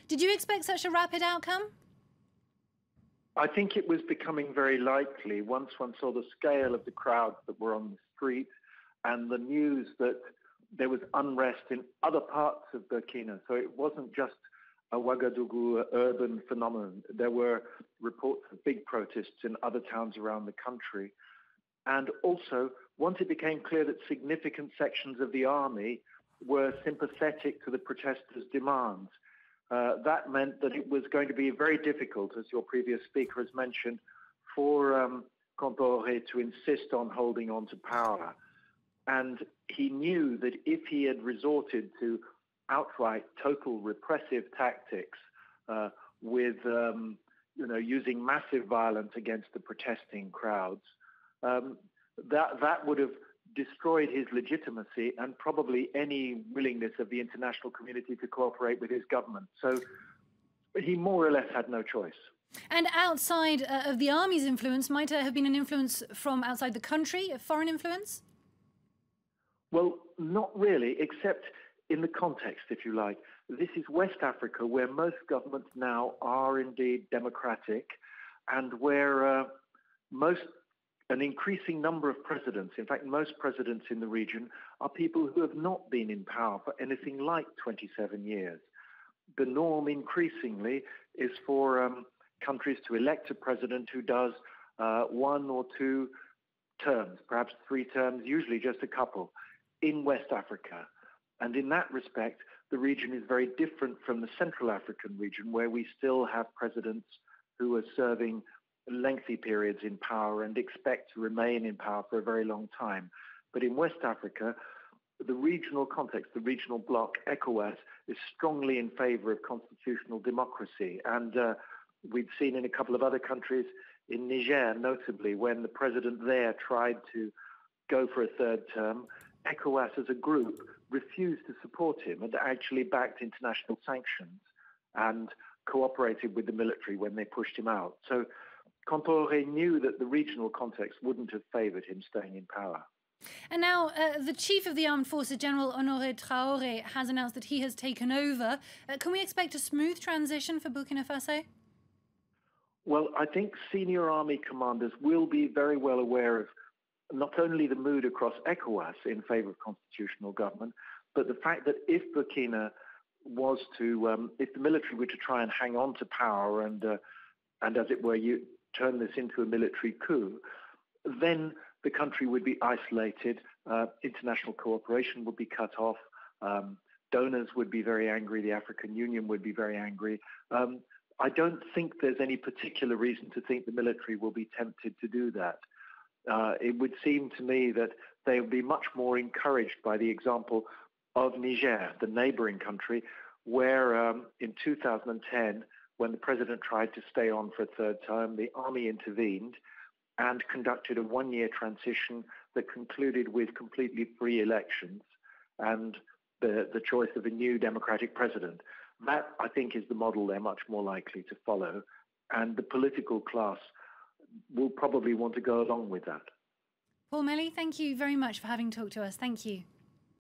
Did you expect such a rapid outcome? I think it was becoming very likely once one saw the scale of the crowds that were on the street and the news that there was unrest in other parts of Burkina. So it wasn't just a Ouagadougou urban phenomenon. There were reports of big protests in other towns around the country. And also, once it became clear that significant sections of the army were sympathetic to the protesters' demands, that meant that it was going to be very difficult, as your previous speaker has mentioned, for Compaoré to insist on holding on to power. And he knew that if he had resorted to outright total repressive tactics with using massive violence against the protesting crowds, that would have destroyed his legitimacy and probably any willingness of the international community to cooperate with his government. So he more or less had no choice. And outside of the army's influence, might there have been an influence from outside the country, a foreign influence? Well, not really, except in the context, if you like. This is West Africa, where most governments now are indeed democratic, and where an increasing number of presidents, in fact, most presidents in the region, are people who have not been in power for anything like 27 years. The norm increasingly is for countries to elect a president who does 1 or 2 terms, perhaps 3 terms, usually just a couple, in West Africa. And in that respect, the region is very different from the Central African region, where we still have presidents who are serving lengthy periods in power and expect to remain in power for a very long time. But in West Africa, the regional context, the regional bloc, ECOWAS, is strongly in favor of constitutional democracy. And we'd seen in a couple of other countries, in Niger notably, when the president there tried to go for a 3rd term, ECOWAS as a group refused to support him and actually backed international sanctions and cooperated with the military when they pushed him out. So Compaoré knew that the regional context wouldn't have favoured him staying in power. And now the chief of the armed forces, General Honoré Traore, has announced that he has taken over. Can we expect a smooth transition for Burkina Faso? Well, I think senior army commanders will be very well aware of not only the mood across ECOWAS in favour of constitutional government, but the fact that if Burkina was to, if the military were to try and hang on to power and as it were, you turn this into a military coup, then the country would be isolated, international cooperation would be cut off, donors would be very angry, the African Union would be very angry. I don't think there's any particular reason to think the military will be tempted to do that. It would seem to me that they would be much more encouraged by the example of Niger, the neighbouring country, where in 2010, when the president tried to stay on for a 3rd term, the army intervened and conducted a 1-year transition that concluded with completely free elections and the choice of a new democratic president. That, I think, is the model they're much more likely to follow, and the political class will probably want to go along with that. Paul Melly, thank you very much for having talked to us. Thank you.